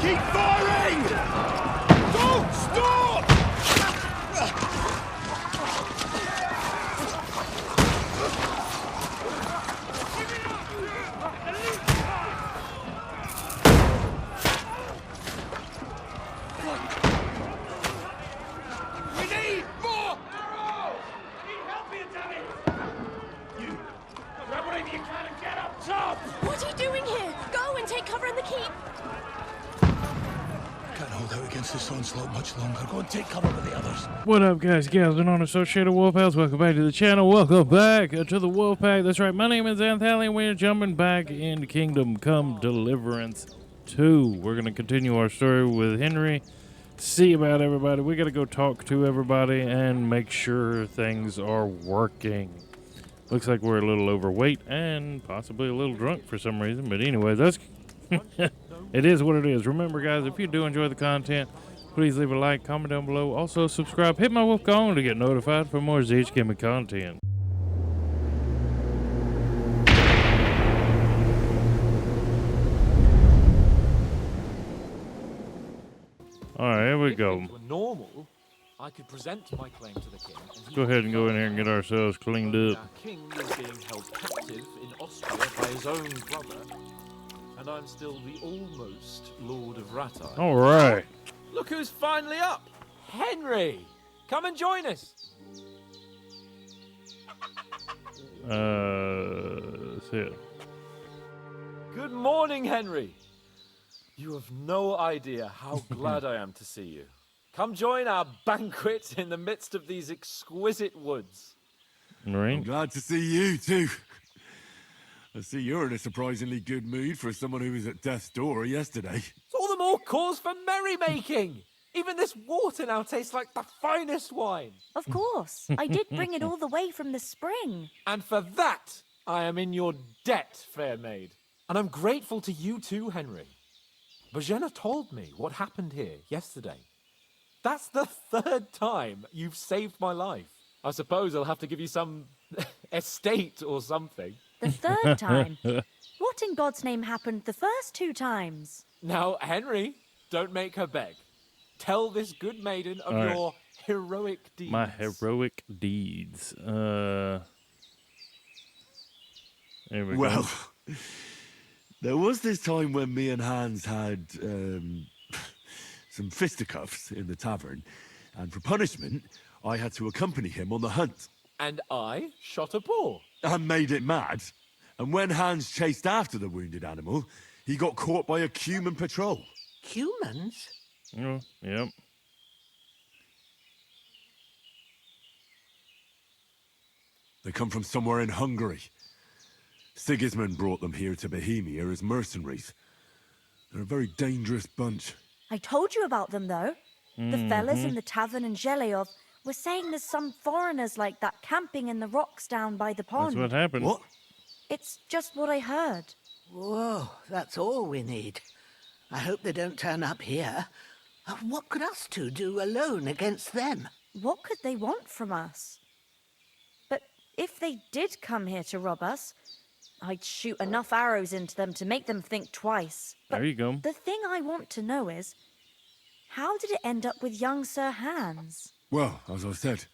Keep firing! Don't stop! We need more arrows! Need help here, damn it! You, grab whatever you can and get up top! What are you doing here? Go and take cover in the keep. Can't hold out against this onslaught much longer. Go and take cover with the others. What up, guys, gals, and unassociated wolf pals? Welcome back to the channel. Welcome back to the WolfPac. That's right, my name is Anthony, and we're jumping back into Kingdom Come Deliverance 2. We're going to continue our story with Henry, see about everybody. We got to go talk to everybody and make sure things are working. Looks like we're a little overweight and possibly a little drunk for some reason, but anyway, that's... It is what it is. Remember, guys, if you do enjoy the content, please leave a like, comment down below. Also, subscribe. Hit my wolf gong to get notified for more ZHGaming content. All right, here we go. If things were normal, I could present my claim to the king. And he Go ahead and go in here and get ourselves cleaned up. Our king is being held captive in Austria by his own brother, and I'm still the almost Lord of Ratai. All right. Look who's finally up! Henry! Come and join us! That's it. Good morning, Henry! You have no idea how glad I am to see you. Come join our banquet in the midst of these exquisite woods. I'm Right. glad to see you too. I see you're in a surprisingly good mood for someone who was at death's door yesterday. It's all the more cause for merrymaking! Even this water now tastes like the finest wine. Of course. I did bring it all the way from the spring. And for that, I am in your debt, fair maid. And I'm grateful to you too, Henry. Bojena told me what happened here yesterday. That's the third time you've saved my life. I suppose I'll have to give you some estate or something. The third time. What in God's name happened the first 2 times? Now, Henry, don't make her beg. Tell this good maiden of All right. your heroic deeds. My heroic deeds. There we go. Well, there was this time when me and Hans had some fisticuffs in the tavern, and for punishment, I had to accompany him on the hunt. And I shot a boar. And made it mad. And when Hans chased after the wounded animal, he got caught by a human patrol. Humans? Oh, yep. They come from somewhere in Hungary. Sigismund brought them here to Bohemia as mercenaries. They're a very dangerous bunch. I told you about them, though. The fellas in the tavern in Zheleov were saying there's some foreigners like that camping in the rocks down by the pond. That's what happened. What? It's just what I heard. Whoa, that's all we need. I hope they don't turn up here. What could us two do alone against them? What could they want from us? But if they did come here to rob us, I'd shoot enough arrows into them to make them think twice. But There you go. the thing I want to know is, how did it end up with young Sir Hans? Well, as I said,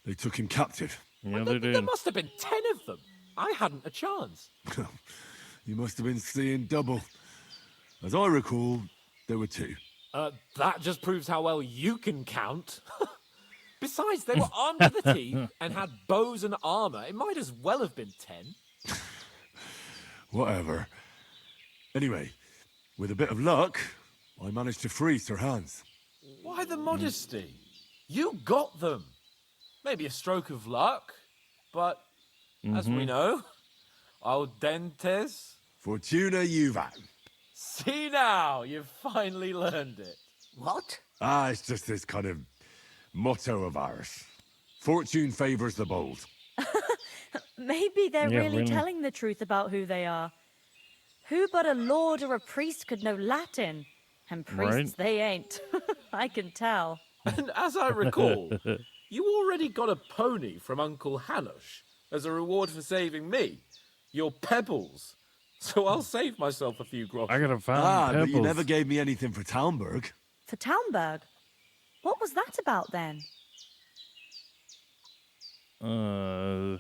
they took him captive. Yeah, There they did. must have been 10 of them. I hadn't a chance. You must have been seeing double. As I recall, there were 2. That just proves how well you can count. Besides, they were armed to the teeth and had bows and armor. It might as well have been 10. Whatever. Anyway, with a bit of luck, I managed to free Sir Hans. Why the modesty? You got them. Maybe a stroke of luck, but as we know, al dentes. Fortuna juvat. See now, you've finally learned it. What? It's just this kind of motto of ours. Fortune favors the bold. Maybe they're Yeah, really really. telling the truth about who they are. Who but a lord or a priest could know Latin? And priests, they ain't. I can tell. And as I recall, you already got a pony from Uncle Hanush as a reward for saving me. Your pebbles. So I'll save myself a few grogs. I gotta find but you pebbles. never gave me anything for Talmberg. For Talmberg? What was that about then?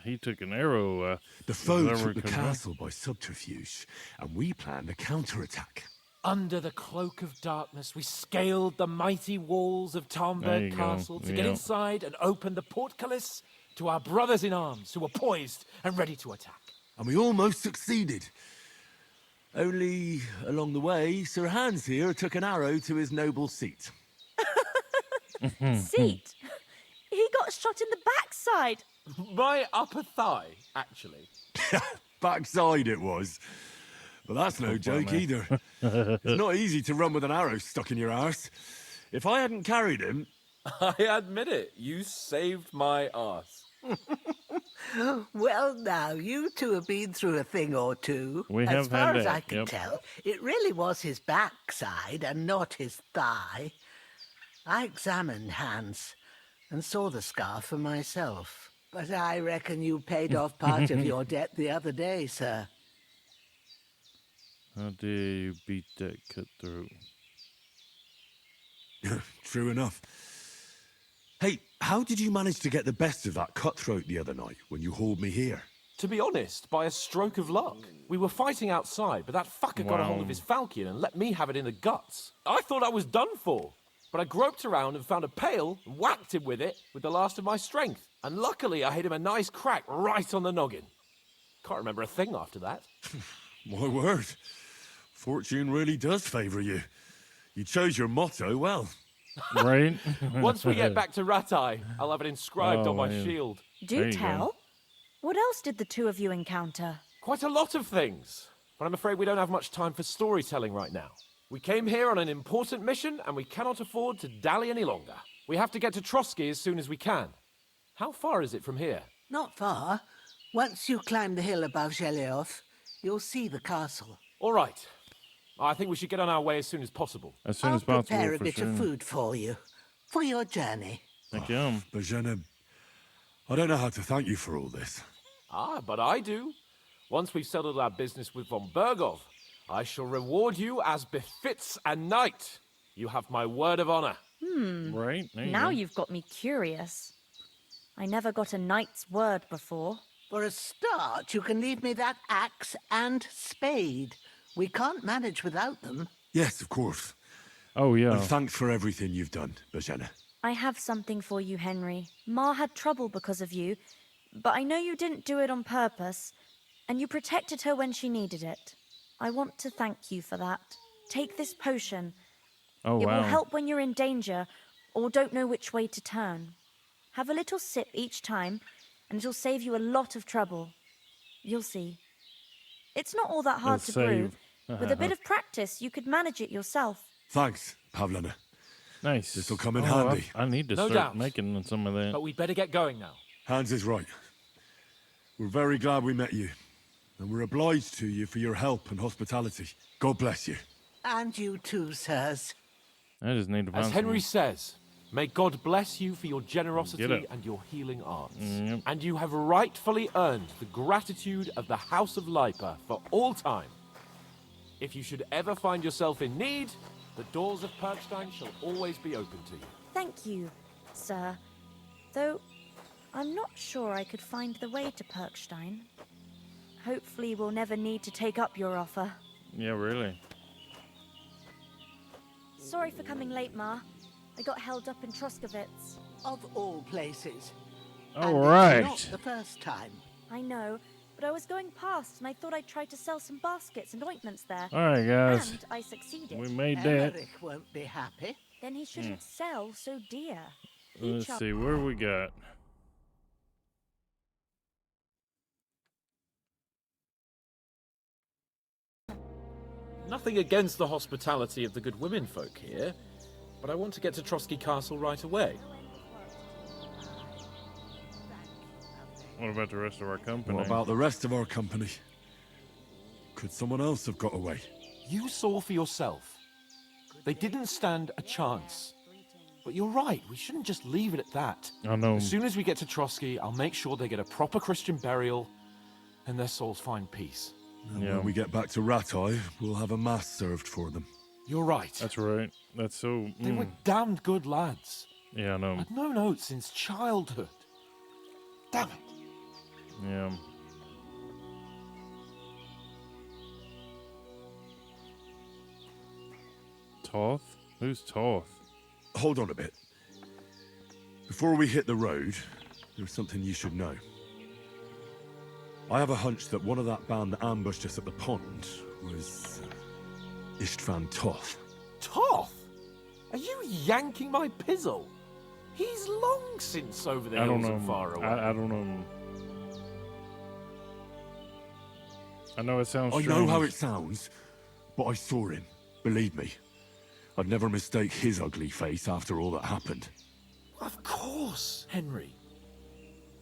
He took an arrow. The foe whatever took the comes up. castle by subterfuge, and we planned a counterattack. Under the cloak of darkness, we scaled the mighty walls of There you Talmberg go. Castle to get Yeah. inside and open the portcullis to our brothers in arms who were poised and ready to attack. And we almost succeeded. Only, along the way, Sir Hans here took an arrow to his noble seat. Seat. He got shot in the backside. My upper thigh, actually. Backside it was. But that's no joke either. It's not easy to run with an arrow stuck in your arse. If I hadn't carried him, I admit it, you saved my arse. Well, now, you two have been through a thing or two. We as have far had as that, I can yep. tell, it really was his backside and not his thigh. I examined Hans and saw the scar for myself. But I reckon you paid off part of your debt the other day, sir. How dare you beat that cutthroat? true enough. Hey, how did you manage to get the best of that cutthroat the other night when you hauled me here? To be honest, by a stroke of luck. We were fighting outside, but that fucker got a hold of Wow. his falchion and let me have it in the guts. I thought I was done for. But I groped around and found a pail and whacked him with it with the last of my strength. And luckily I hit him a nice crack right on the noggin. Can't remember a thing after that. My word. Fortune really does favour you. You chose your motto well. Right? Once we get back to Ratai, I'll have it inscribed Oh, on my man. shield. There Do you go. tell. What else did the two of you encounter? Quite a lot of things. But I'm afraid we don't have much time for storytelling right now. We came here on an important mission, and we cannot afford to dally any longer. We have to get to Trotsky as soon as we can. How far is it from here? Not far. Once you climb the hill above Zhelioth, you'll see the castle. All right. I think we should get on our way as soon as possible. As soon I'll as possible, prepare a for bit sure. of food for you, for your journey. Thank you. But Jenna, I don't know how to thank you for all this. Ah, but I do. Once we've settled our business with von Bergov, I shall reward you as befits a knight. You have my word of honor. Right? There you Now go. you've got me curious. I never got a knight's word before. For a start, you can leave me that axe and spade. We can't manage without them. Yes, of course. Oh, yeah. And thanks for everything you've done, Bajana. I have something for you, Henry. Ma had trouble because of you, but I know you didn't do it on purpose, and you protected her when she needed it. I want to thank you for that. Take this potion. Oh, It wow. will help when you're in danger or don't know which way to turn. Have a little sip each time, and it'll save you a lot of trouble. You'll see. It's not all that hard It'll to brew. save. With a bit of practice, you could manage it yourself. Thanks, Pavlana. Nice. This'll come in Oh, handy. I need to No start doubt. making some of that. But we'd better get going now. Hans is right. We're very glad we met you. And we're obliged to you for your help and hospitality. God bless you. And you too, sirs. I just need to find As Henry some. says, may God bless you for your Get generosity it. and your healing arts. Yep. And you have rightfully earned the gratitude of the House of Lipa for all time. If you should ever find yourself in need, the doors of Perkstein shall always be open to you. Thank you, sir. Though, I'm not sure I could find the way to Perkstein. Hopefully we'll never need to take up your offer. Yeah, really. Sorry for coming late, Ma. I got held up in Troskowitz. Of all places. All And it's right. not the first time. I know, but I was going past and I thought I'd try to sell some baskets and ointments there. All right, guys. And I succeeded. We made that. Emmerich won't be happy. Then he shouldn't sell so dear. Let's see, where we got? Nothing against the hospitality of the good women folk here, but I want to get to Trotsky Castle right away. What about the rest of our company? What about the rest of our company? Could someone else have got away? You saw for yourself. They didn't stand a chance. But you're right, we shouldn't just leave it at that. I know. As soon as we get to Trotsky, I'll make sure they get a proper Christian burial and their souls find peace. And Yeah. when we get back to Ratai, we'll have a mass served for them. You're right. That's right. That's so. They were damned good lads. Yeah, I know. I'd known oats since childhood. Damn it. Yeah. Toth? Who's Toth? Hold on a bit. Before we hit the road, there's something you should know. I have a hunch that one of that band that ambushed us at the pond was Istvan Toth. Toth? Are you yanking my pizzle? He's long since over the I don't hills know. and far away. I don't know. I know it sounds I strange. know how it sounds, but I saw him. Believe me. I'd never mistake his ugly face after all that happened. Of course, Henry.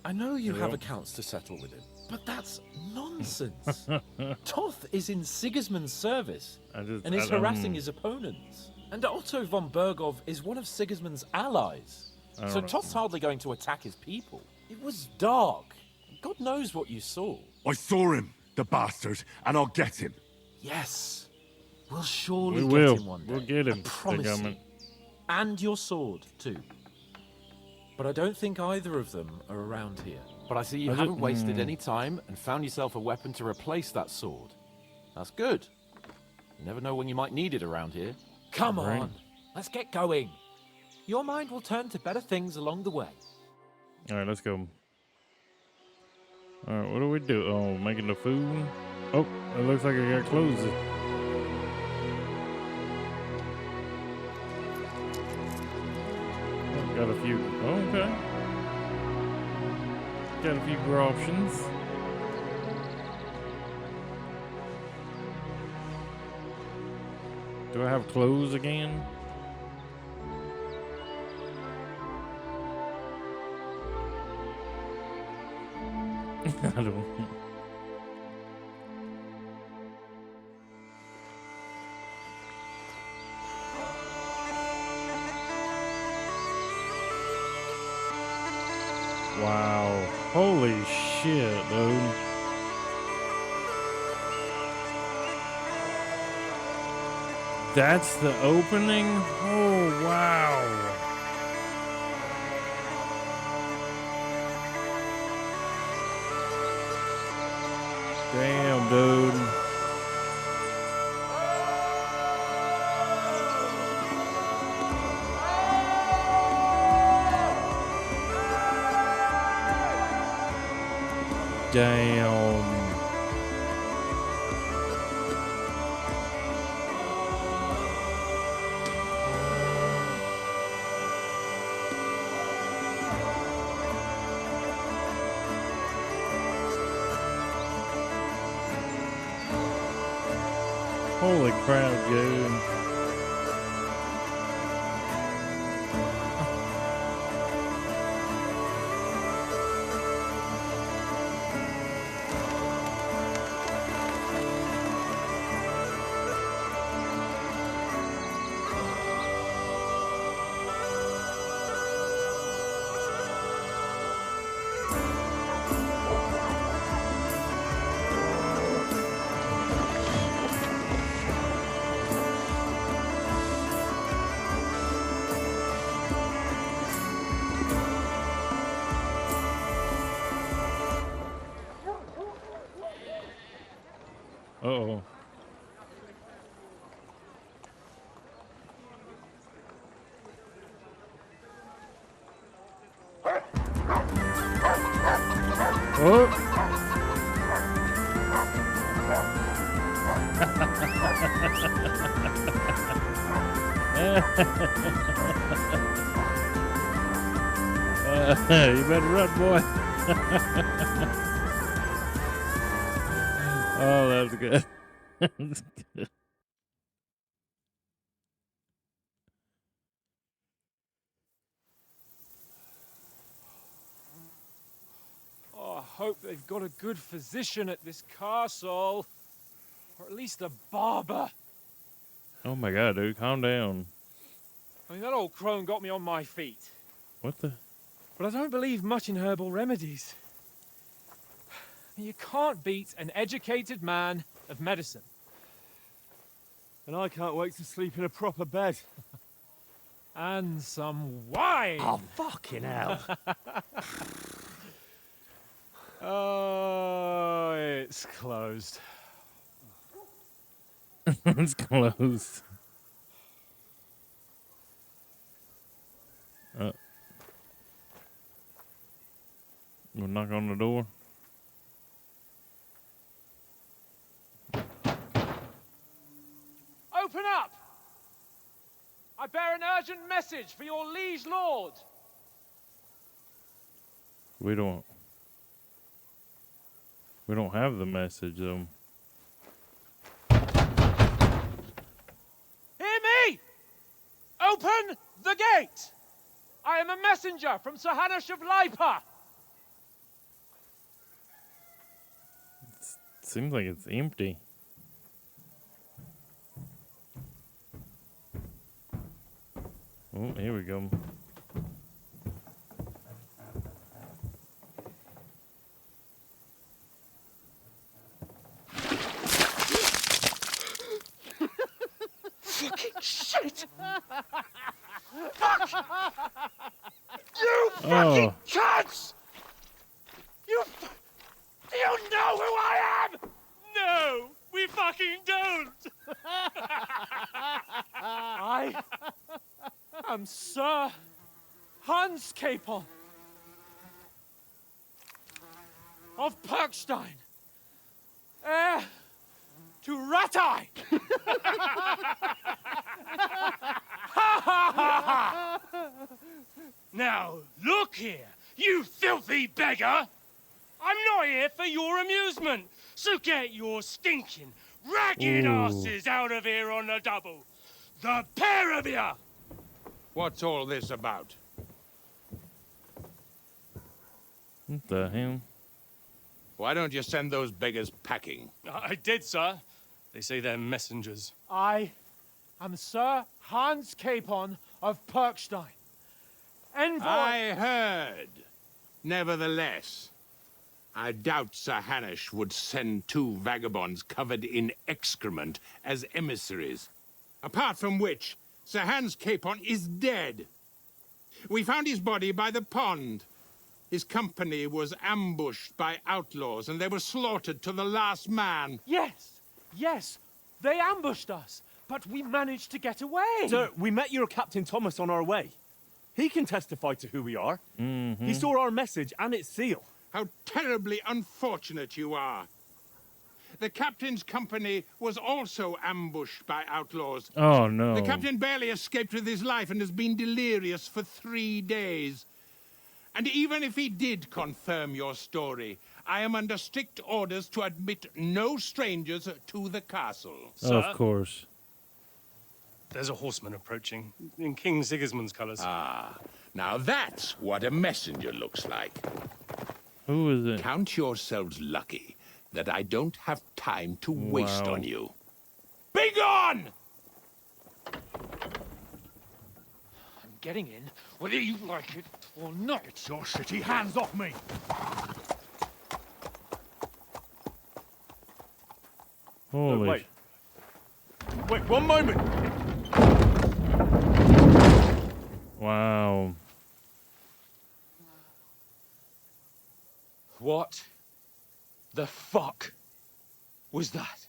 I know you have accounts to settle with him, but that's nonsense. Toth is in Sigismund's service and is harassing his opponents. And Otto von Bergov is one of Sigismund's allies. So Toth's hardly going to attack his people. It was dark. God knows what you saw. I saw him, the bastard, and I'll get him. Yes. We'll surely We get will. him one day. We'll get him. I promise you. And your sword, too. But I don't think either of them are around here. But I see you haven't wasted any time and found yourself a weapon to replace that sword. That's good. You never know when you might need it around here. Come on, let's get going. Your mind will turn to better things along the way. All right, let's go. All right, what do we do? Oh, making the food. Oh, it looks like I got clothes. Got a few. Oh, okay. Got a few more options. Do I have clothes again? I don't. Wow. Holy shit, dude. That's the opening? Oh, wow. Damn, dude. Damn. Holy crap, dude. Uh-oh. Oh! You better run, boy. Oh, that was good. That was good. Oh, I hope they've got a good physician at this castle. Or at least a barber. Oh my god, dude, calm down. I mean, that old crone got me on my feet. What the? But I don't believe much in herbal remedies. You can't beat an educated man of medicine. And I can't wait to sleep in a proper bed. And some wine! Oh, fucking hell. Oh, it's closed. It's closed. We'll knock on the door. Open up! I bear an urgent message for your liege lord. We don't have the message though. Hear me! Open the gate! I am a messenger from Sir Hanush of Lipa. Seems like it's empty. Oh, here we go. Fucking shit! Fuck! You fucking cunts! Do you know who I am? No, we fucking don't. I am Sir Hans Capon of Perkstein, heir to Ratai. Now, look here, you filthy beggar! I'm not here for your amusement, so get your stinking, ragged asses out of here on the double. The pair of you! What's all this about? What the hell? Why don't you send those beggars packing? I did, sir. They say they're messengers. I am Sir Hans Capon of Perkstein, envoy. I heard. Nevertheless, I doubt Sir Hanush would send two vagabonds covered in excrement as emissaries. Apart from which, Sir Hans Capon is dead. We found his body by the pond. His company was ambushed by outlaws, and they were slaughtered to the last man. Yes, they ambushed us, but we managed to get away. Sir, we met your Captain Thomas on our way. He can testify to who we are. He saw our message and its seal. How terribly unfortunate you are. The captain's company was also ambushed by outlaws. Oh no. The captain barely escaped with his life and has been delirious for 3 days. And even if he did confirm your story, I am under strict orders to admit no strangers to the castle. Sir? Of course. There's a horseman approaching, in King Sigismund's colours. Ah, now that's what a messenger looks like. Who is it? Count yourselves lucky that I don't have time to waste Wow. on you. Be gone! I'm getting in, whether you like it or not. Your shitty hands off me! Holy. Wait. Wait, one moment! Wow. What the fuck was that?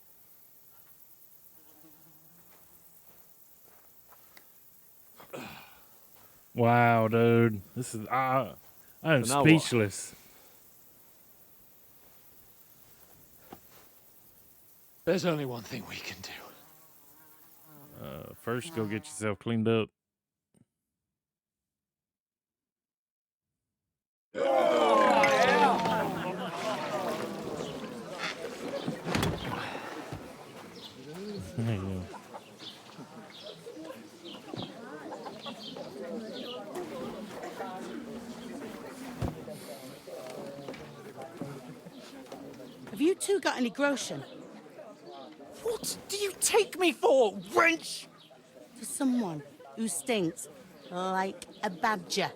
Wow, dude. This is I am So now what? speechless. There's only one thing we can do. First, go get yourself cleaned up. There you go. Have you two got any groschen? What do you take me for, wench? For someone who stinks like a badger.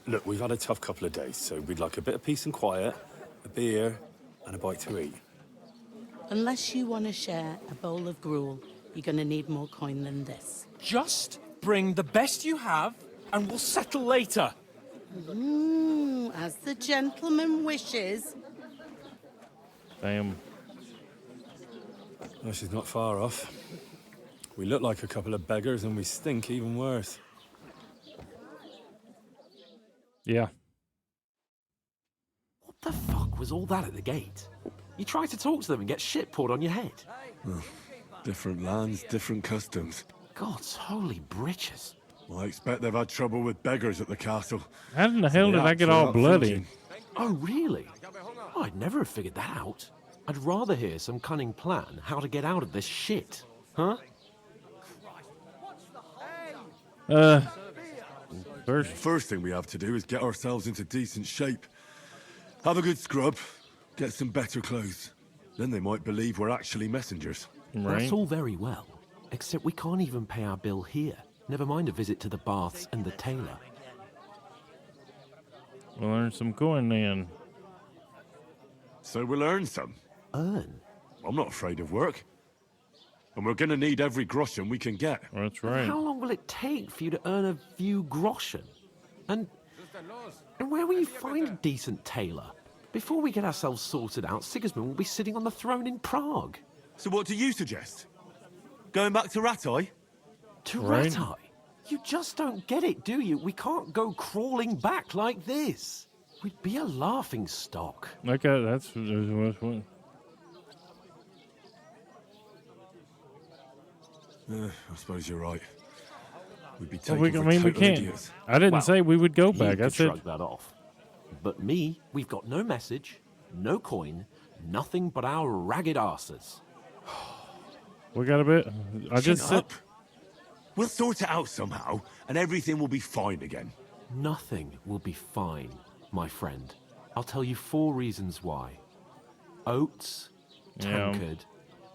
Look, we've had a tough couple of days, so we'd like a bit of peace and quiet, a beer, and a bite to eat. Unless you want to share a bowl of gruel, you're going to need more coin than this. Just bring the best you have, and we'll settle later. As the gentleman wishes. Damn. Well, she's not far off. We look like a couple of beggars, and we stink even worse. Yeah. What the fuck was all that at the gate? You try to talk to them and get shit poured on your head. Different lands, different customs. God's holy britches. Well, I expect they've had trouble with beggars at the castle. How in the hell So did the I get acts are all not bloody? thinking. Oh, really? Oh, I'd never have figured that out. I'd rather hear some cunning plan how to get out of this shit. Huh? First thing we have to do is get ourselves into decent shape. Have a good scrub, get some better clothes. Then they might believe we're actually messengers. Right. That's all very well. Except we can't even pay our bill here. Never mind a visit to the baths and the tailor. We'll earn some coin then. So we'll earn some. Earn? I'm not afraid of work. And we're gonna need every groschen we can get. That's right. How long will it take for you to earn a few groschen? And where will you find a decent tailor? Before we get ourselves sorted out, Sigismund will be sitting on the throne in Prague. So what do you suggest? Going back to Ratai? To Right. Ratai? You just don't get it, do you? We can't go crawling back like this. We'd be a laughing stock. Okay, that's what. I suppose you're right. We'd be Well, taken for we total can't. idiots. I didn't Well, say we would go He back. I could said shrug that off. But me, we've got no message, no coin, nothing but our ragged arses. we got a bit. I Chin just said. up. We'll sort it out somehow, and everything will be fine again. Nothing will be fine, my friend. I'll tell you 4 reasons why. Oates, Yeah. Tankard,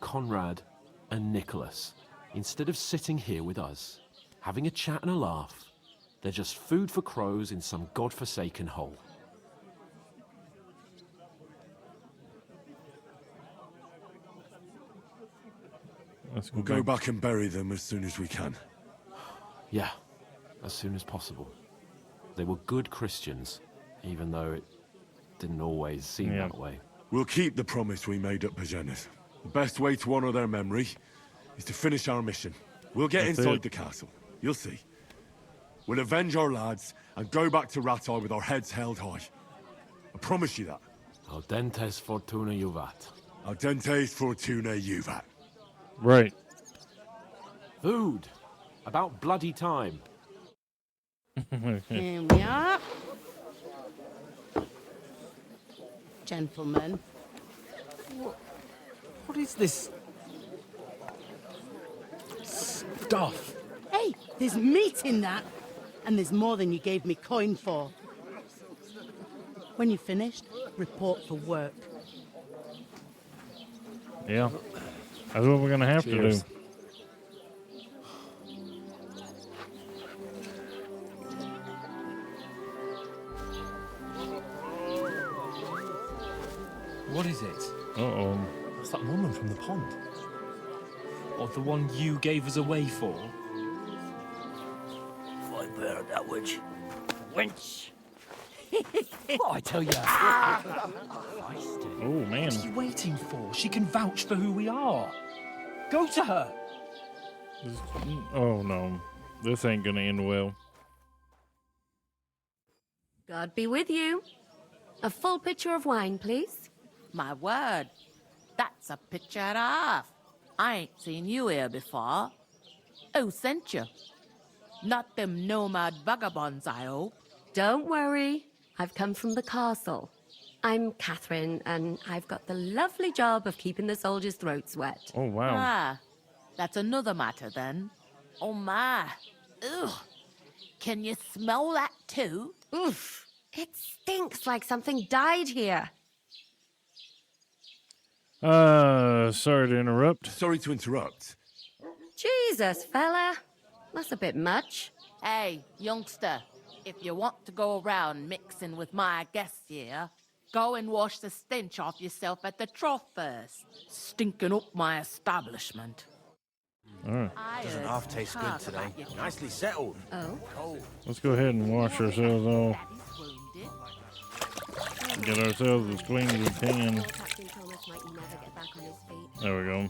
Conrad, and Nicholas. Instead of sitting here with us, having a chat and a laugh, they're just food for crows in some godforsaken hole. Let's We'll go back and bury them as soon as we can. Yeah, as soon as possible. They were good Christians, even though it didn't always seem Yeah. that way. We'll keep the promise we made at Bajenas. The best way to honor their memory is to finish our mission. We'll get That's inside it. the castle. You'll see. We'll avenge our lads and go back to Ratai with our heads held high. I promise you that. Audentes fortuna juvat. Audentes fortuna juvat. Right. Food. About bloody time. Here we are. Gentlemen. What is this stuff? Hey, there's meat in that. And there's more than you gave me coin for. When you're finished, report for work. Yeah. That's what we're gonna have Cheers. to do. What is it? Uh-oh. That's that woman from the pond. Or the one you gave us away for? I bear that witch. Wench! What I tell you? Oh, man. What are you waiting for? She can vouch for who we are. Go to her. Oh, no. This ain't gonna end well. God be with you. A full pitcher of wine, please. My word, that's a picture and a half. I ain't seen you here before. Who sent you? Not them nomad vagabonds, I hope. Don't worry. I've come from the castle. I'm Catherine, and I've got the lovely job of keeping the soldiers' throats wet. Oh, wow. Ah, that's another matter then. Oh my. Ugh. Can you smell that too? Oof. It stinks like something died here. Sorry to interrupt. Sorry to interrupt. Jesus, fella. That's a bit much. Hey, youngster. If you want to go around mixing with my guests here, go and wash the stench off yourself at the trough first. Stinking up my establishment. All right. Doesn't half taste good today. Nicely settled. Oh? Let's go ahead and wash ourselves off. Get ourselves as clean as we can. Captain Thomas might never get back on his feet. There we go.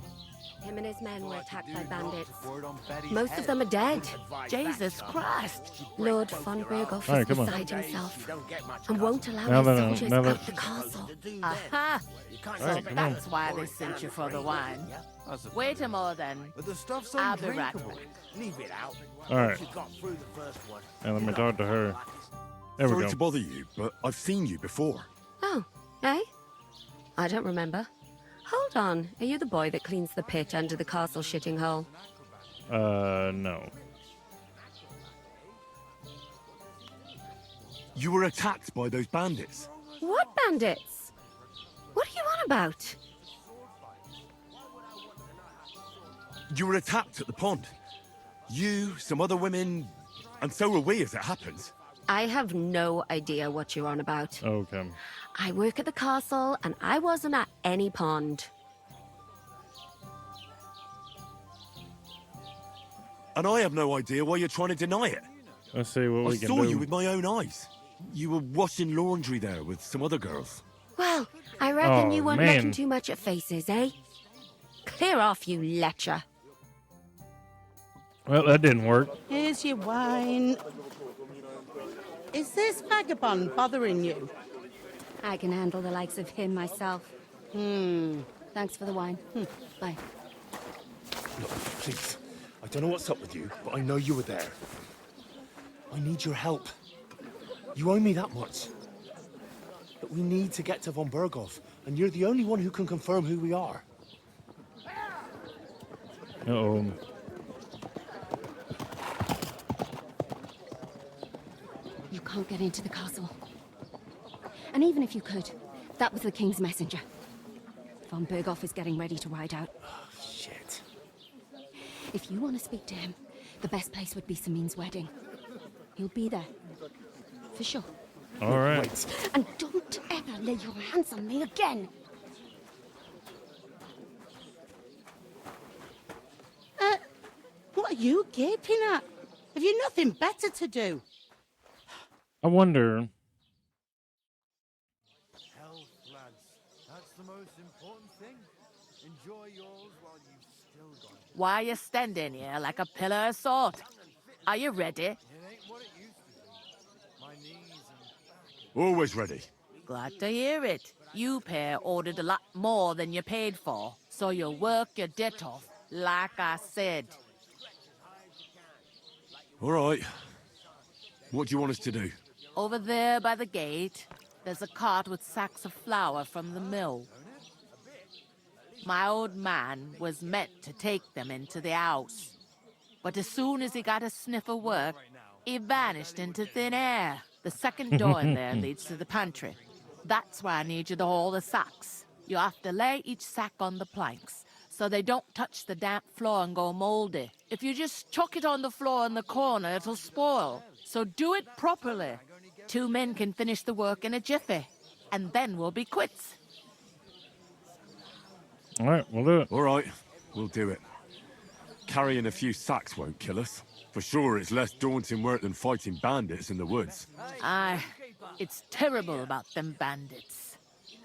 Him and his men were attacked by bandits. Most of them are dead. Jesus Christ. Lord von Berghoff All right, is come on. beside himself and won't allow Now his that- soldiers now that- out the castle. Aha! All So right, come on. that's why they sent you for the wine. Wait a moment then. But the stuff's I'll be right undrinkable. back. Leave it out. All right. She got through the first one. Now let me talk to her. There we Sorry go. to bother you, but I've seen you before. Oh, eh? I don't remember. Hold on. Are you the boy that cleans the pit under the castle shitting hole? No. You were attacked by those bandits. What bandits? What are you on about? You were attacked at the pond. You, some other women, and so were we, as it happens. I have no idea what you're on about. Okay. I work at the castle, and I wasn't at any pond. And I have no idea why you're trying to deny it. Let's see what I we can saw do. you with my own eyes. You were washing laundry there with some other girls. Well, I reckon Oh, you weren't man. looking too much at faces, eh? Clear off, you lecher. Well, that didn't work. Here's your wine. Is this vagabond bothering you? I can handle the likes of him myself. Thanks for the wine. Bye. Look, please. I don't know what's up with you, but I know you were there. I need your help. You owe me that much. But we need to get to von Berghoff, and you're the only one who can confirm who we are. Uh-oh. You can't get into the castle. And even if you could, that was the king's messenger. Von Berghoff is getting ready to ride out. Shit. If you want to speak to him, the best place would be Samin's wedding. He'll be there. For sure. All right. Wait. And don't ever lay your hands on me again. What are you gaping at? Have you nothing better to do? I wonder. Health, lads. That's the most important thing. Enjoy yours while you've still got it. Why are you standing here like a pillar of salt? Are you ready? It ain't what it used to be. My knees and back. Always ready. Glad to hear it. You pair ordered a lot more than you paid for, so you'll work your debt off, like I said. All right. What do you want us to do? Over there by the gate, there's a cart with sacks of flour from the mill. My old man was meant to take them into the house. But as soon as he got a sniff of work, he vanished into thin air. The second door in there leads to the pantry. That's where I need you to haul the sacks. You have to lay each sack on the planks, so they don't touch the damp floor and go moldy. If you just chuck it on the floor in the corner, it'll spoil. So do it properly. 2 men can finish the work in a jiffy, and then we'll be quits. All right, we'll do it. All right, we'll do it. Carrying a few sacks won't kill us. For sure, it's less daunting work than fighting bandits in the woods. Aye, it's terrible about them bandits.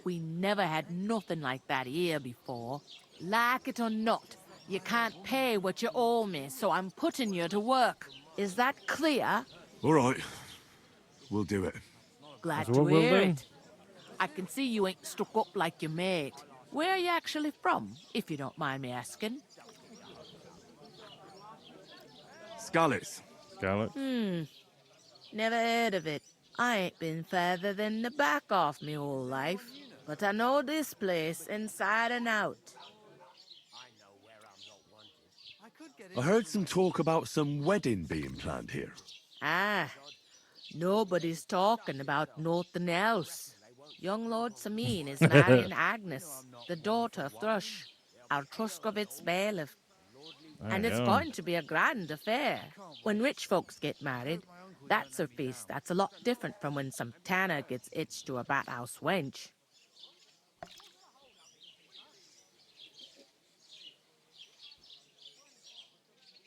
We never had nothing like that here before. Like it or not, you can't pay what you owe me, so I'm putting you to work. Is that clear? All right, we'll do it. Glad That's to what we'll hear do. it. I can see you ain't stuck up like your mate. Where are you actually from, if you don't mind me asking? Scallops. Scarlet. Never heard of it. I ain't been further than the back off me whole life. But I know this place inside and out. I heard some talk about some wedding being planned here. Ah, nobody's talking about nothing else. Young Lord Samin is marrying Agnes, the daughter of Thrush, our Truscovitz bailiff. And it's yeah. going to be a grand affair. When rich folks get married, That's a feast that's a lot different from when some tanner gets itched to a bathhouse wench.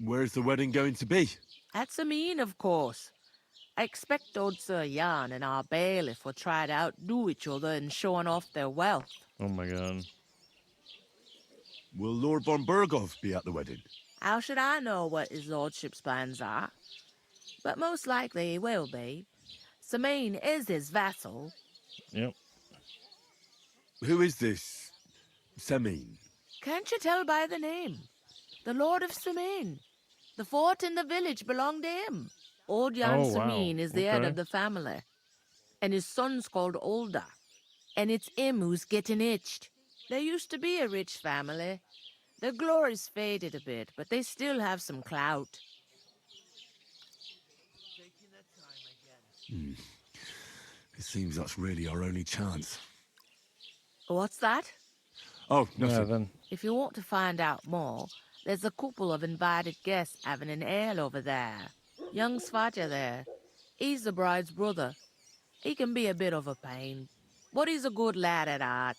Where's the wedding going to be? That's a mean, of course. I expect old Sir Jan and our bailiff will try to outdo each other in showing off their wealth. Oh my god. Will Lord von Berghoff be at the wedding? How should I know what his lordship's plans are? But most likely he will be. Samine is his vassal. Yep. Who is this Semine? Can't you tell by the name? The Lord of Samine. The fort and the village belong to him. Old Jan Oh, wow. Samine is the head Okay. of the family. And his son's called Olda. And it's him who's getting itched. There used to be a rich family. Their glory's faded a bit, but they still have some clout. It seems that's really our only chance. What's that? Oh, Yeah, nothing. then. If you want to find out more, there's a couple of invited guests having an ale over there. Young Svaja there. He's the bride's brother. He can be a bit of a pain, but he's a good lad at heart.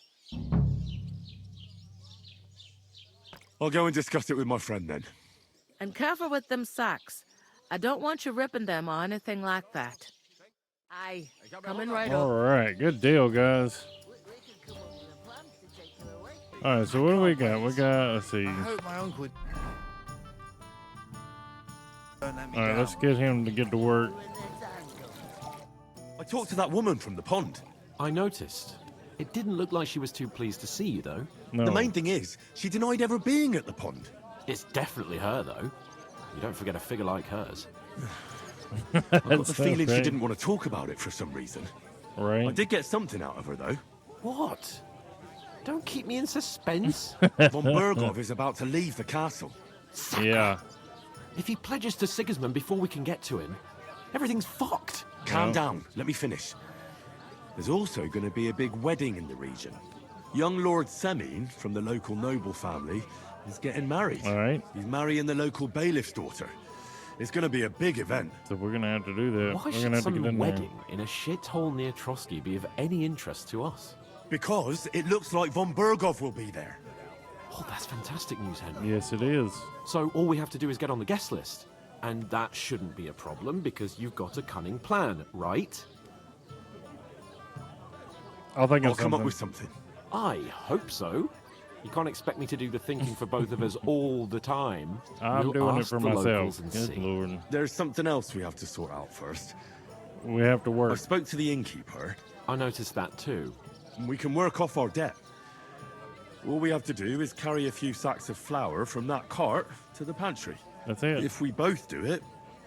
I'll go and discuss it with my friend then. And careful with them sacks. I don't want you ripping them or anything like that. Aye, coming right up. Alright, good deal, guys. Alright, so what do we got? We got, let's see. I hope my uncle don't let me Alright, down. let's get him to get to work. I talked to that woman from the pond. I noticed. It didn't look like she was too pleased to see you, though. No. The main thing is, she denied ever being at the pond. It's definitely her, though. You don't forget a figure like hers. I got the That's feeling she okay. didn't want to talk about it for some reason. Right? I did get something out of her, though. What? Don't keep me in suspense. Von Berghoff is about to leave the castle. Yeah. If he pledges to Sigismund before we can get to him, everything's fucked. Calm Yeah. down. Let me finish. There's also going to be a big wedding in the region. Young Lord Semine, from the local noble family, is getting married. Alright. He's marrying the local bailiff's daughter. It's going to be a big event. So we're gonna have to do that. Why We're should gonna have to some get in wedding in a shithole near Trotsky be of any interest to us? Because it looks like von Berghoff will be there. Oh, that's fantastic news, Henry. there. Yes, it is. So all we have to do is get on the guest list. And that shouldn't be a problem because you've got a cunning plan, right? I'll think I'll of come up something. with something. I hope so. You can't expect me to do the thinking for both of us all the time. I'm We'll doing it ask for the locals myself. and Good see. lord. There's something else we have to sort out first. We have to I work. spoke to the innkeeper. I noticed that too. And we can work off our debt. All we have to do is carry a few sacks of flour from that cart to the pantry. That's it. If we both do it,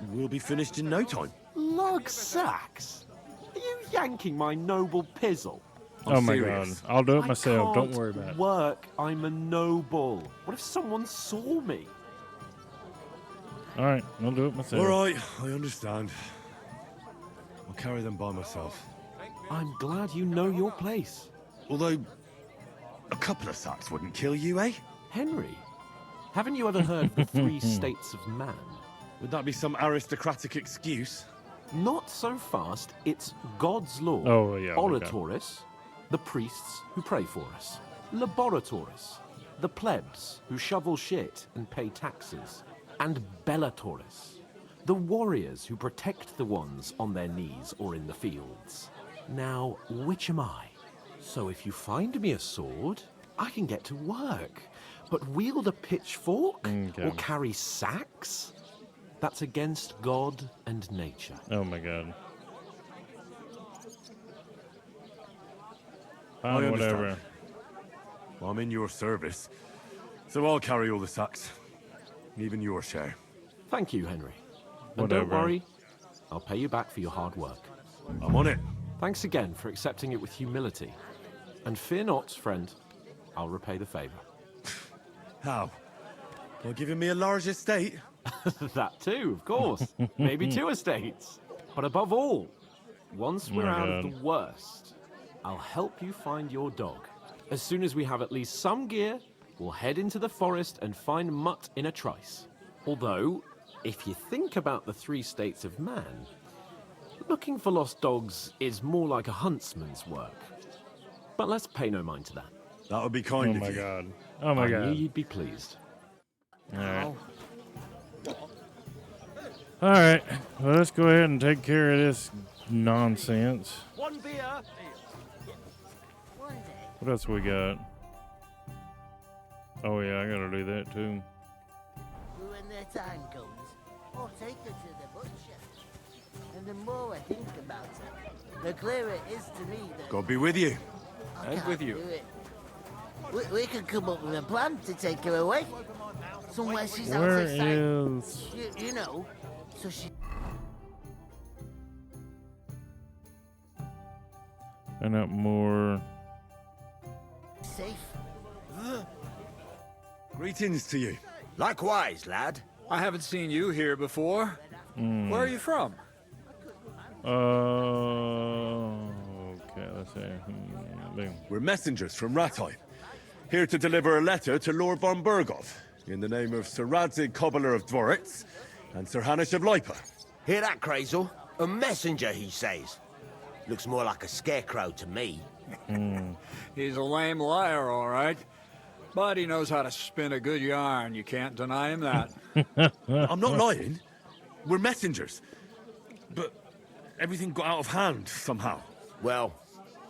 we'll be finished in no time. Lug sacks? Are you yanking my noble pizzle? Oh my serious. god. I'll do it I myself. Don't can't worry about it. work. I'm a noble. What if someone saw me? Alright, I'll do it myself. All right, I understand. I'll carry them by myself. I'm glad you know your place. Although, a couple of sacks wouldn't kill you, eh? Henry, haven't you ever heard of the three states of man? Would that be some aristocratic excuse? Not so fast. It's God's law. Oh, yeah, okay. Laboratores, the priests who pray for us. Laboratores, the plebs who shovel shit and pay taxes. And Bellatores, the warriors who protect the ones on their knees or in the fields. Now, which am I? So if you find me a sword, I can get to work. But wield a pitchfork Okay. or carry sacks? That's against God and nature. Oh my god. I Fine, understand. whatever. Well, I'm in your service, so I'll carry all the sacks. Even your share. Thank you, Henry. And don't Whatever. worry, I'll pay you back for your hard work. I'm on it. Thanks again for accepting it with humility. And fear not, friend, I'll repay the favor. How? You're giving me a large estate? That too, of course. Maybe 2 estates. But above all, once we're my out of God. the worst, I'll help you find your dog. As soon as we have at least some gear, we'll head into the forest and find Mutt in a trice. Although, if you think about the 3 states of man, Looking for lost dogs is more like a huntsman's work. But let's pay no mind to that. That would be Oh kind my of you. god. Oh my I god. knew you'd be pleased. Alright. Alright. Well, let's go ahead and take care of this nonsense. One beer. What else we got? Oh yeah, I gotta do that too. When their time comes, I'll take her to the butcher. And the more I think about it, the clearer it is to me that God be with you. I And can't with you. do it. We could come up with a plan to take her away. Somewhere she's out Where of sight. is... You know, so she... And up more... safe. Greetings to you. Likewise, lad. I haven't seen you here before. Where are you from? Okay, let's see. Boom. We're messengers from Rattay, here to deliver a letter to Lord von Burgov, in the name of Sir Radzig Cobbler of Dworitz and Sir Hanish of Lipa. Hear that, Crazel? A messenger, he says. Looks more like a scarecrow to me. He's a lame liar, all right. But he knows how to spin a good yarn. You can't deny him that. I'm not lying. We're messengers. But everything got out of hand somehow. Well,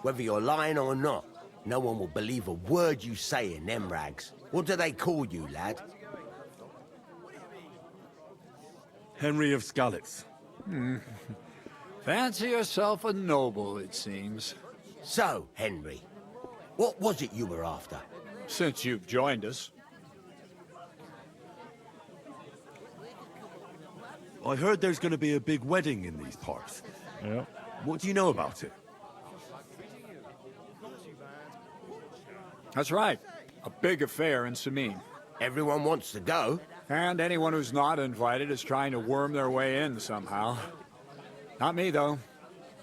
whether you're lying or not, no one will believe a word you say in them rags. What do they call you, lad? Henry of Skalitz. Fancy yourself a noble, it seems. So, Henry, what was it you were after? Since you've joined us. I heard there's going to be a big wedding in these parts. Yep. What do you know about it? That's right. A big affair in Sameen. Everyone wants to go. And anyone who's not invited is trying to worm their way in somehow. Not me, though.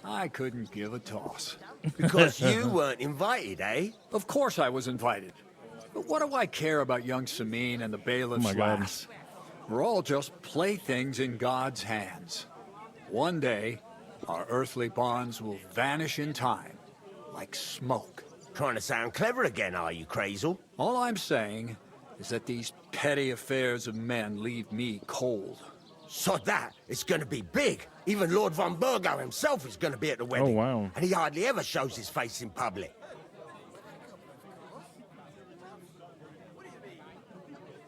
I couldn't give a toss. Because you weren't invited, eh? Of course I was invited. But what do I care about young Sameen and the bailiff's my God. lass? We're all just playthings in God's hands. One day, our earthly bonds will vanish in time, like smoke. Trying to sound clever again, are you, Crazel? All I'm saying is that these petty affairs of men leave me cold. Sod that, it's gonna be big. Even Lord von Burgo himself is gonna be at the wedding. Oh, wow. And he hardly ever shows his face in public.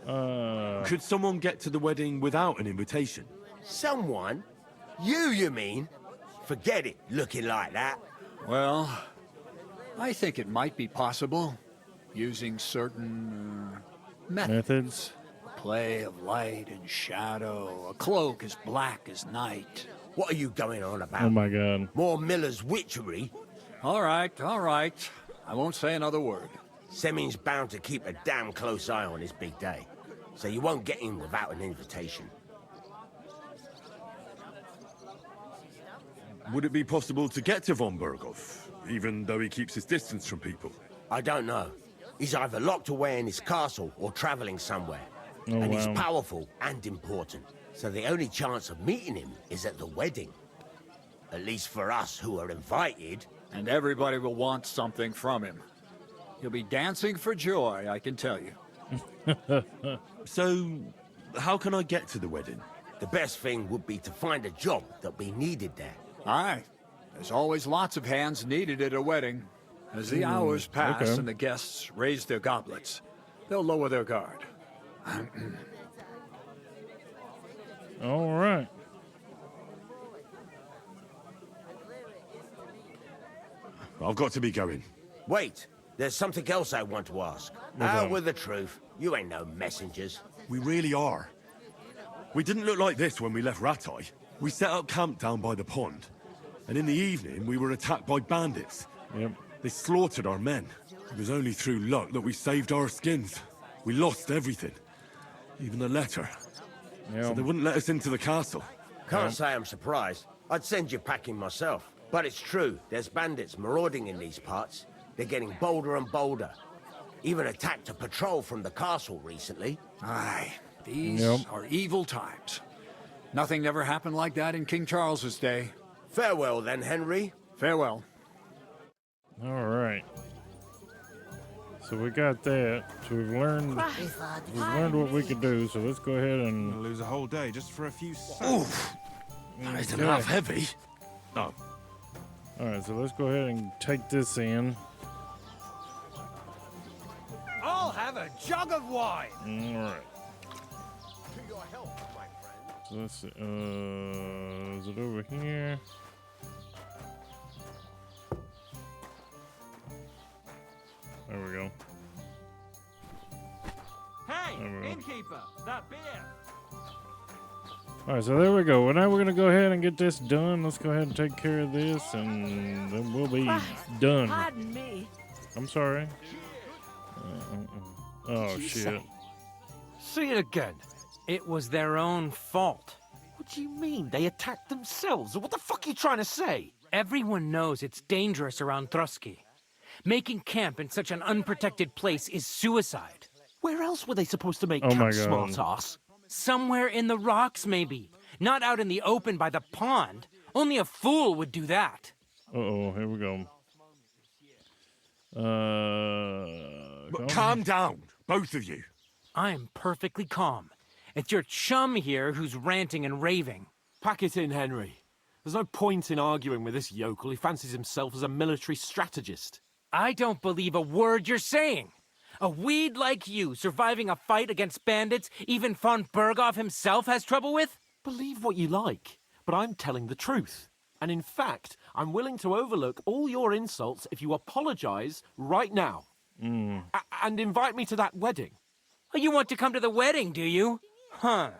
Could someone get to the wedding without an invitation? Someone? You mean? Forget it, looking like that. Well, I think it might be possible, using certain methods. Play of light and shadow, a cloak as black as night. What are you going on about? Oh my god. More Miller's witchery? All right. I won't say another word. Semin's bound to keep a damn close eye on his big day, so you won't get in without an invitation. Would it be possible to get to von Burgov, even though he keeps his distance from people? I don't know. He's either locked away in his castle or traveling somewhere. Oh, And he's wow. powerful and important, so the only chance of meeting him is at the wedding. At least for us who are invited. And everybody will want something from him. He'll be dancing for joy, I can tell you. So, how can I get to the wedding? The best thing would be to find a job that'll be needed there. Aye. There's always lots of hands needed at a wedding. As the hours pass okay. and the guests raise their goblets, they'll lower their guard. All right. I've got to be going. Wait, there's something else I want to ask. Out with the truth. You ain't no messengers. We really are. We didn't look like this when we left Rattay. We set up camp down by the pond. And in the evening, we were attacked by bandits. Yep. They slaughtered our men. It was only through luck that we saved our skins. We lost everything. Even the letter. Yeah. So they wouldn't let us into the castle. Can't say I'm surprised. I'd send you packing myself. But it's true, there's bandits marauding in these parts. They're getting bolder and bolder. Even attacked a patrol from the castle recently. Aye, these are evil times. Nothing ever happened like that in King Charles's day. Farewell then, Henry. Farewell. All right. So we got that. So we've learned what we could do. So let's go ahead and lose a whole day just for a few cents. Oof. That isn't half heavy. Oh. All right. So let's go ahead and take this in. I'll have a jug of wine. All right. To your help, my friend. So let's see. Is it over here? There we go. Hey, There we go. innkeeper, that beer. All right, so there we go. Well, now we're gonna go ahead and get this done. Let's go ahead and take care of this, and then we'll be done. Pardon me. I'm sorry. Oh shit! See it again. It was their own fault. What do you mean? They attacked themselves? What the fuck are you trying to say? Everyone knows it's dangerous around Trusky. Making camp in such an unprotected place is suicide. Where else were they supposed to make Oh my camp, God. smart-ass? Somewhere in the rocks, maybe. Not out in the open by the pond. Only a fool would do that. Uh-oh, here we go. But calm down, both of you. I'm perfectly calm. It's your chum here who's ranting and raving. Pack it in, Henry. There's no point in arguing with this yokel. He fancies himself as a military strategist. I don't believe a word you're saying. A weed like you surviving a fight against bandits even von Berghoff himself has trouble with? Believe what you like, but I'm telling the truth. And in fact, I'm willing to overlook all your insults if you apologize right now. And invite me to that wedding. Oh, you want to come to the wedding, do you? Huh.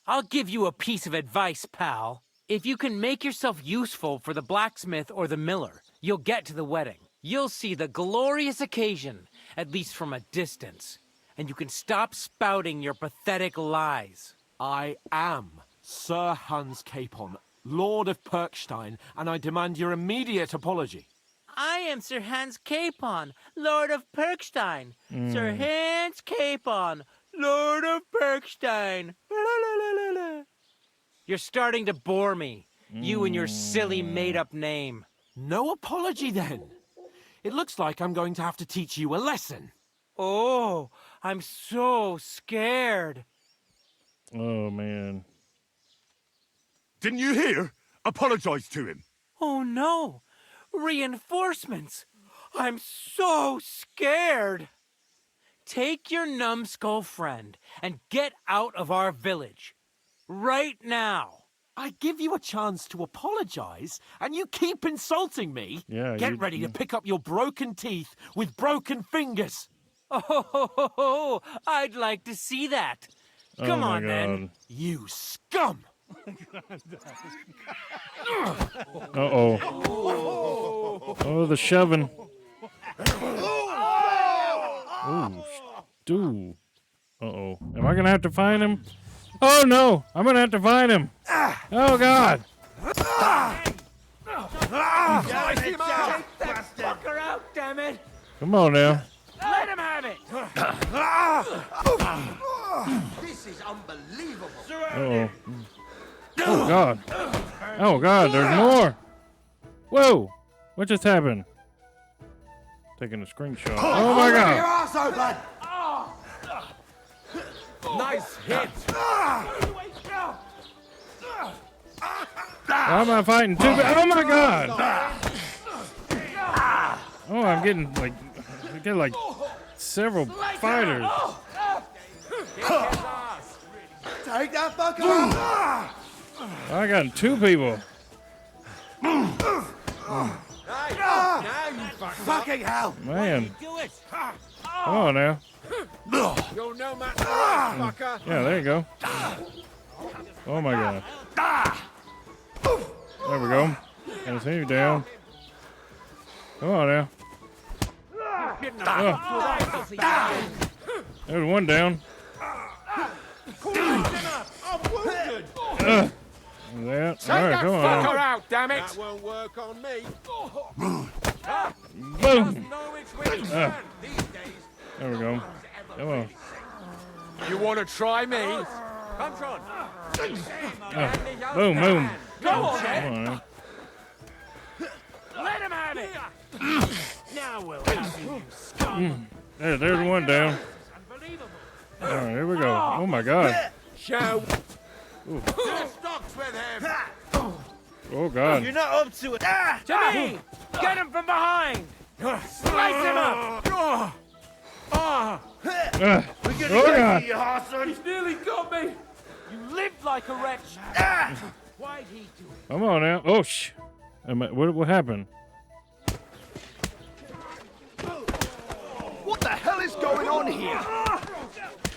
I'll give you a piece of advice, pal. If you can make yourself useful for the blacksmith or the miller, you'll get to the wedding. You'll see the glorious occasion, at least from a distance. And you can stop spouting your pathetic lies. I am Sir Hans Capon, Lord of Perkstein, and I demand your immediate apology. I am Sir Hans Capon, Lord of Perkstein. Sir Hans Capon, Lord of Perkstein. You're starting to bore me. You and your silly made-up name. No apology, then. It looks like I'm going to have to teach you a lesson. Oh, I'm so scared. Oh man! Didn't you hear? Apologize to him. Oh no! Reinforcements! I'm so scared! Take your numbskull friend and get out of our village. Right now. I give you a chance to apologize, and you keep insulting me. Yeah, Get ready to pick up your broken teeth with broken fingers. Oh, I'd like to see that. Come on, then. You scum! Uh-oh. Oh, the shoving. Ooh, dude. Uh-oh. Am I gonna have to find him? Oh, no! I'm gonna have to find him! Oh, God! Take that fucker out, damn it! Come on now. Let him have it! This is unbelievable. Uh-oh. Oh, God. Oh, God, there's more! Whoa! What just happened? Taking a screenshot. Oh, my God! Your arse open! Nice hit! Why am I fighting two? Oh, my God! Oh, I'm getting like, I get like several fighters. Take that fucker out! I got two people. Fucking hell! Man. Come on now. You're no match for us, fucker. Yeah, there you go. Oh my God. There we go. Let's see you down. Come on now. There's one down. I'm wounded. That. Take All right, that come fucker on. out, damn it! That won't work on me. Boom. Know which way to turn these days. There we go. Come on. You want to try me? Come on. Boom, boom. Go on, Come on now. Now we'll have you, scum. There's one down. All right, here we go. Oh my God. Shall Stocks with him! Oh God. You're not up to it. Jimmy! Get him from behind! Slice him up! We're Oh gonna get God. you, Harson. He's nearly got me. You lived like a wretch. Why'd he do it? Come on now. Oh sh. What happened? What the hell is going on here?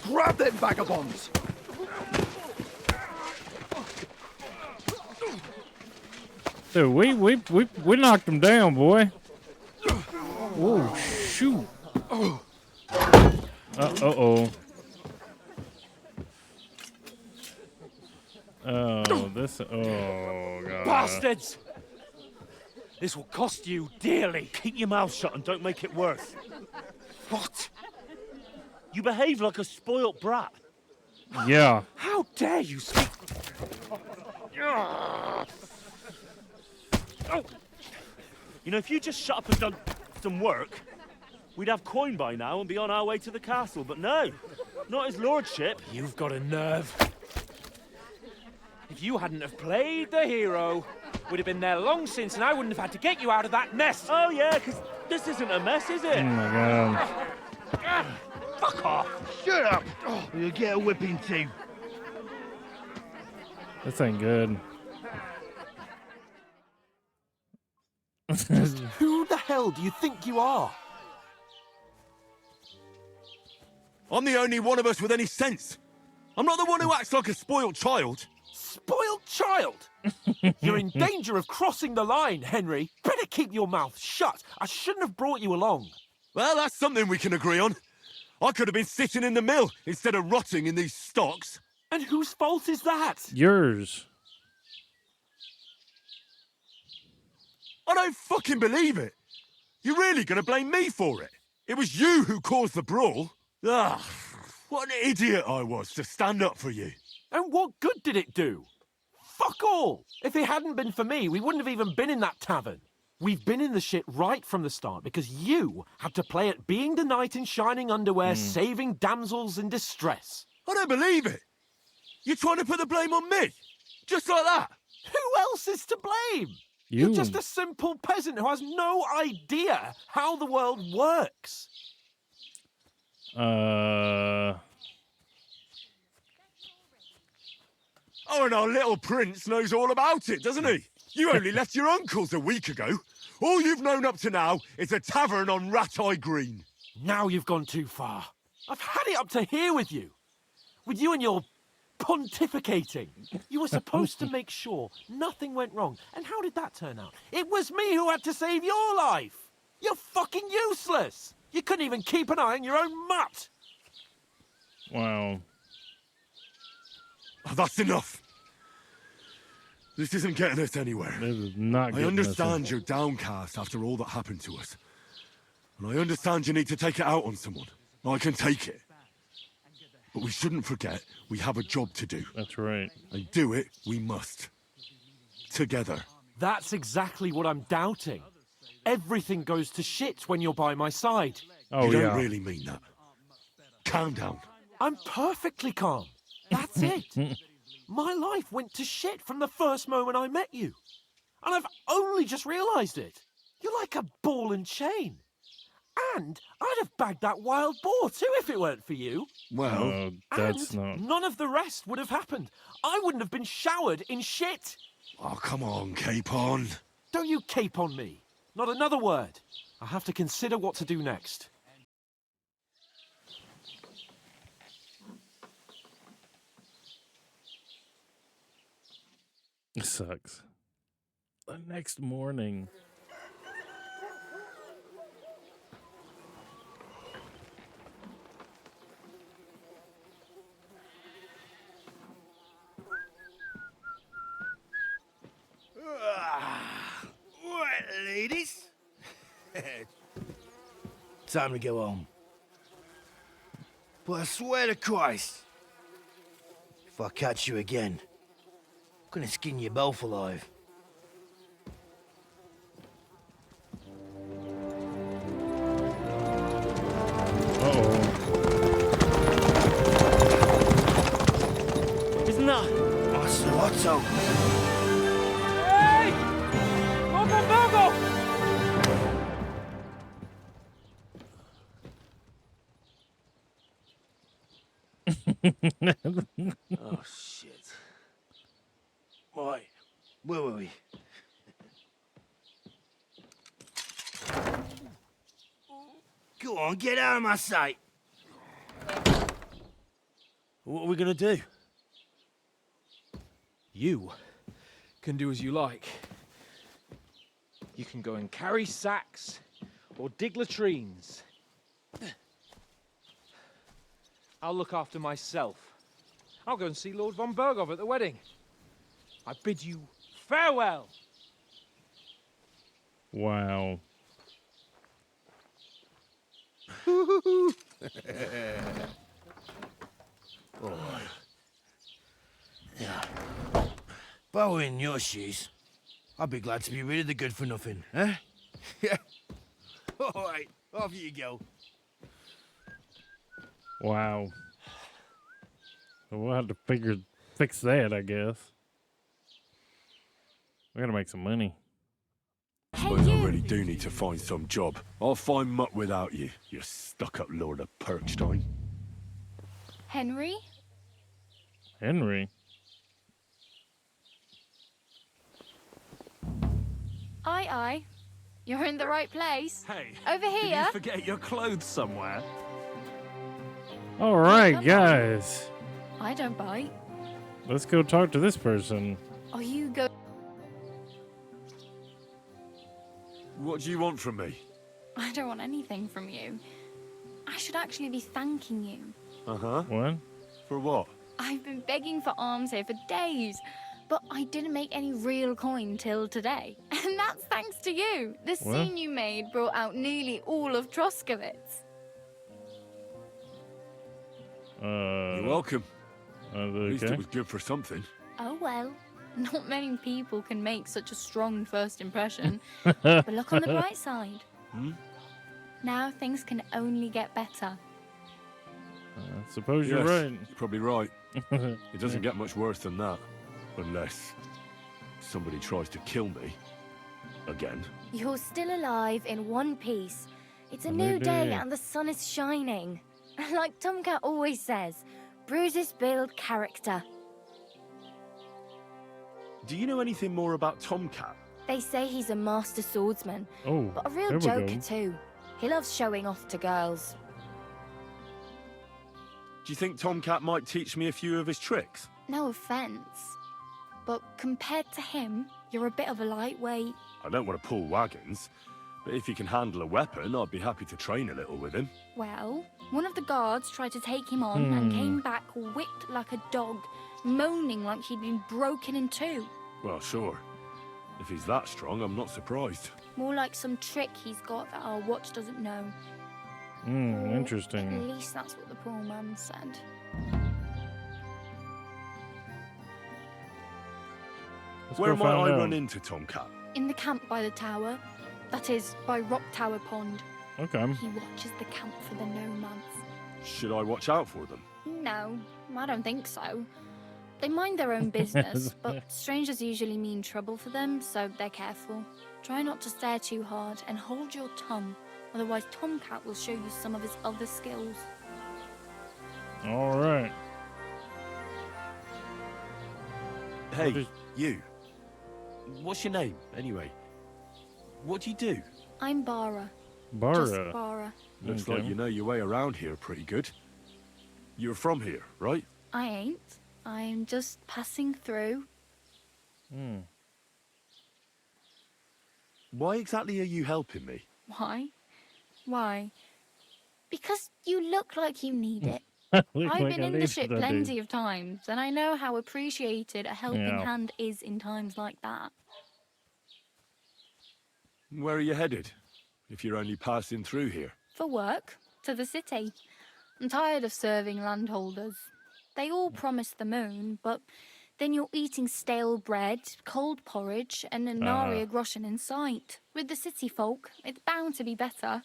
Grab them vagabonds! Dude, we knocked him down, boy. Oh shoot. Uh-oh. Oh, this. Oh God. Bastards! This will cost you dearly. Keep your mouth shut and don't make it worse. What? You behave like a spoilt brat. Yeah. How dare you speak? You know, if you just shut up and done some work, we'd have coin by now and be on our way to the castle. But no, not his lordship. You've got a nerve. If you hadn't have played the hero, we'd have been there long since, and I wouldn't have had to get you out of that mess. Oh yeah, because this isn't a mess, is it? Oh my God. Fuck off! Shut up! Oh, you'll get a whipping too. This ain't good. Who the hell do you think you are? I'm the only one of us with any sense. I'm not the one who acts like a spoiled child. Spoiled child? You're in danger of crossing the line, Henry. Better keep your mouth shut. I shouldn't have brought you along. Well, that's something we can agree on. I could have been sitting in the mill instead of rotting in these stocks. And whose fault is that? Yours. I don't fucking believe it. You're really going to blame me for it? It was you who caused the brawl. Ah, what an idiot I was to stand up for you. And what good did it do? Fuck all! If it hadn't been for me, we wouldn't have even been in that tavern. We've been in the shit right from the start because you had to play at being the knight in shining underwear, saving damsels in distress. I don't believe it. You're trying to put the blame on me? Just like that? Who else is to blame? You. You're just a simple peasant who has no idea how the world works. Oh, and our little prince knows all about it, doesn't he? You only left your uncle's a week ago. All you've known up to now is a tavern on Rat-Eye Green. Now you've gone too far. I've had it up to here with you. With you and your pontificating. You were supposed to make sure nothing went wrong. And how did that turn out? It was me who had to save your life. You're fucking useless. You couldn't even keep an eye on your own mutt. Wow. Oh, that's enough. This isn't getting us anywhere. This is not I getting understand us you're downcast after all that happened to us. And I understand you need to take it out on someone. I can take it. But we shouldn't forget we have a job to do. That's right. And do it we must. Together. That's exactly what I'm doubting. Everything goes to shit when you're by my side. Oh, you don't yeah. really mean that. Calm down. I'm perfectly calm. That's it. My life went to shit from the first moment I met you. And I've only just realised it. You're like a ball and chain. And I'd have bagged that wild boar too if it weren't for you. Well, that's and not. none of the rest would have happened. I wouldn't have been showered in shit. Oh, come on, Capon. Don't you cape on me. Not another word. I have to consider what to do next. It sucks. The next morning. Right, ladies. Time to go home. But I swear to Christ, if I catch you again, I'm gonna skin you both alive. Oh, shit. Right. Where were we? Go on, get out of my sight. What are we gonna do? You can do as you like. You can go and carry sacks or dig latrines. I'll look after myself. I'll go and see Lord von Berghoff at the wedding. I bid you farewell. Wow. Oh. Yeah. If I were in your shoes, I'd be glad to be rid of the good for nothing, eh? Yeah. All right, off you go. Wow. So we'll have to fix that, I guess. We gotta make some money. I suppose I really do need to find some job. I'll find mutt without you, you stuck-up Lord of Perkstein. Henry? Henry? Aye. You're in the right place. Hey. Over Did here. you forget your clothes somewhere? All right, guys. I don't bite. Let's go talk to this person. Are you go? What do you want from me? I don't want anything from you. I should actually be thanking you. Uh-huh. What? For what? I've been begging for alms here for days, but I didn't make any real coin till today. And that's thanks to you. The scene you made brought out nearly all of Troskowitz. You're welcome. At least Okay. it was good for something. Oh well. Not many people can make such a strong first impression. But look on the bright side. Now things can only get better. Suppose you're Yes, right. You're probably right. It doesn't get much worse than that. Unless somebody tries to kill me. Again. You're still alive in one piece. It's a And new they day did. and the sun is shining. Like Tomcat always says, bruises build character. Do you know anything more about Tomcat? They say he's a master swordsman, Oh, but a real there we joker go. too. He loves showing off to girls. Do you think Tomcat might teach me a few of his tricks? No offense, but compared to him, you're a bit of a lightweight. I don't want to pull wagons, but if he can handle a weapon, I'd be happy to train a little with him. Well, one of the guards tried to take him on and came back whipped like a dog, moaning like he'd been broken in two. Well, sure. If he's that strong, I'm not surprised. More like some trick he's got that our watch doesn't know. Or Interesting. At least that's what the poor man said. Where go might I find run out. into Tomcat? In the camp by the tower. That is, by Rock Tower Pond. Okay. He watches the camp for the nomads. Should I watch out for them? No, I don't think so. They mind their own business, but strangers usually mean trouble for them, so they're careful. Try not to stare too hard and hold your tongue, otherwise Tomcat will show you some of his other skills. All right. Hey, you. What's your name, anyway? What do you do? I'm Bara. Bara. Just Bara. Looks Okay. like you know your way around here pretty good. You're from here, right? I ain't. I'm just passing through. Why exactly are you helping me? Why? Why? Because you look like you need it. Look I've like been I in the need ship that, dude. plenty of times, and I know how appreciated a helping Yeah. hand is in times like that. Where are you headed? If you're only passing through here. For work, to the city. I'm tired of serving landholders. They all promise the moon, but then you're eating stale bread, cold porridge, and a nary a groschen in sight. With the city folk, it's bound to be better.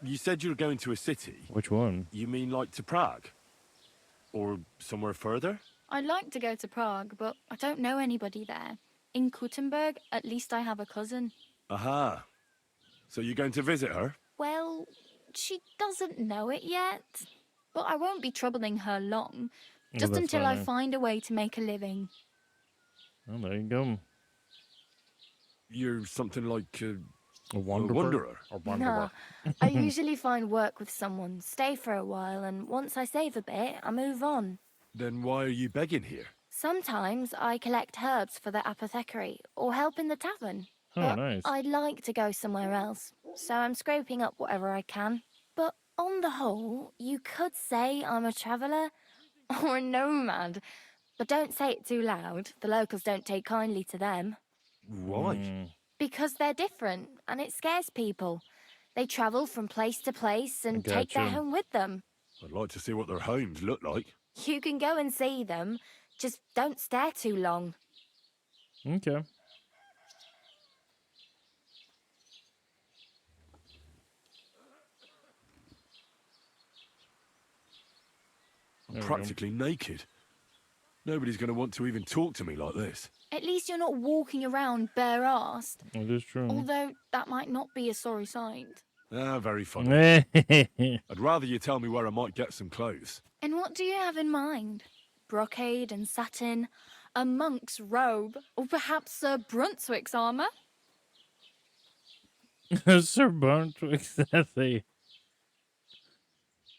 You said you're going to a city. Which one? You mean like to Prague? Or somewhere further? I'd like to go to Prague, but I don't know anybody there. In Kuttenberg, at least I have a cousin. Aha. So you're going to visit her? Well, she doesn't know it yet. but I won't be troubling her long. Oh, Just that's until fine, I eh? find a way to make a living. Well, there you go. You're something like A a wanderer. wanderer. Nah, I usually find work with someone, stay for a while, and once I save a bit, I move on. Then why are you begging here? Sometimes I collect herbs for the apothecary or help in the tavern. Oh, But nice. I'd like to go somewhere else, so I'm scraping up whatever I can. But on the whole, you could say I'm a traveller or a nomad. But don't say it too loud. The locals don't take kindly to them. Why? Because they're different, and it scares people. They travel from place to place and take their gotcha. home with them. I'd like to see what their homes look like. You can go and see them, just don't stare too long. Okay. I'm There we go. practically naked. Nobody's going to want to even talk to me like this. At least you're not walking around bare-assed. It is true. Although that might not be a sorry sight. Ah, very funny. I'd rather you tell me where I might get some clothes. And what do you have in mind? Brocade and satin, a monk's robe, or perhaps Sir Brunswick's armour? Sir Brunswick, that's a...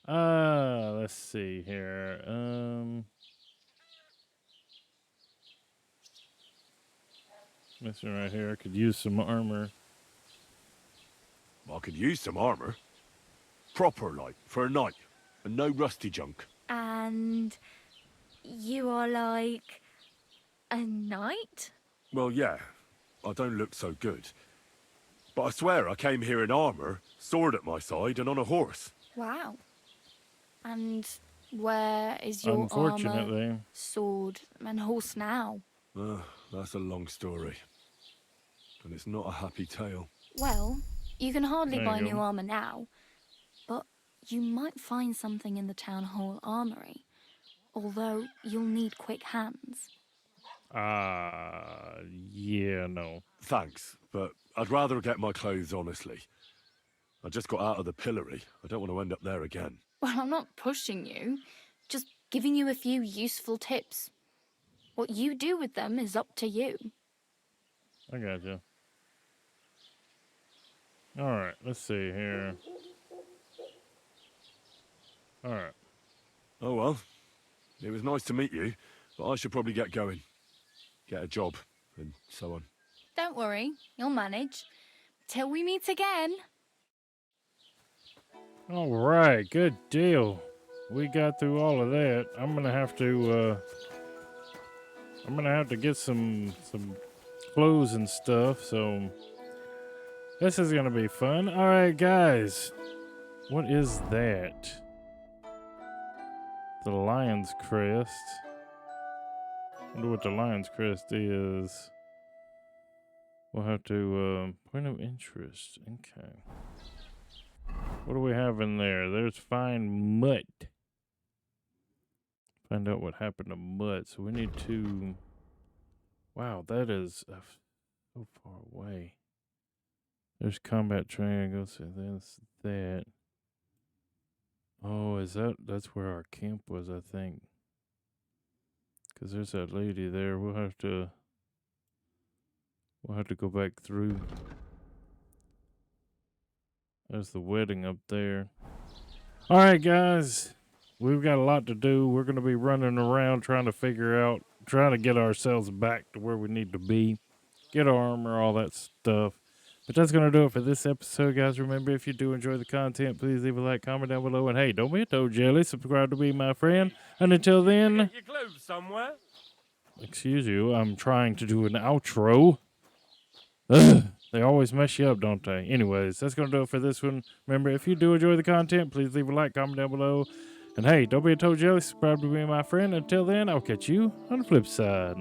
let's see here. This one right here, I could use some armor. I could use some armor. Proper, like, for a night. And no rusty junk. And you are like a knight? Well, yeah. I don't look so good. But I swear I came here in armor, sword at my side, and on a horse. Wow. And where is your armour, Unfortunately. sword, and horse now? That's a long story. And it's not a happy tale. Well, you can hardly There you buy go. new armour now, but you might find something in the town hall armory. Although you'll need quick hands. Yeah, no. Thanks, but I'd rather get my clothes honestly. I just got out of the pillory. I don't want to end up there again. Well, I'm not pushing you, just giving you a few useful tips. What you do with them is up to you. I got you. Alright, let's see here. Alright. Oh well. It was nice to meet you, but I should probably get going. Get a job, and so on. Don't worry, you'll manage. Till we meet again. Alright, good deal. We got through all of that. I'm gonna have to get some clothes and stuff, so this is gonna be fun. Alright guys. What is that? The Lion's Crest. Wonder what the Lion's Crest is. We'll have to point of interest. Okay. What do we have in there? There's find Mutt. Find out what happened to Mutt. So we need to... Wow, that is so far away. There's combat training. So that's that. Oh, that's where our camp was, I think. Because there's that lady there. We'll have to go back through. There's the wedding up there. All right, guys. We've got a lot to do. We're going to be running around trying to get ourselves back to where we need to be. Get our armor, all that stuff. But that's going to do it for this episode, guys. Remember, if you do enjoy the content, please leave a like, comment down below. And hey, don't be a toe jelly. Subscribe to be my friend. And until then, Your clothes somewhere? excuse you, I'm trying to do an outro. Ugh, they always mess you up, don't they? Anyways, that's going to do it for this one. Remember, if you do enjoy the content, please leave a like, comment down below. And hey, don't be a toe jelly. Subscribe to be my friend. Until then, I'll catch you on the flip side.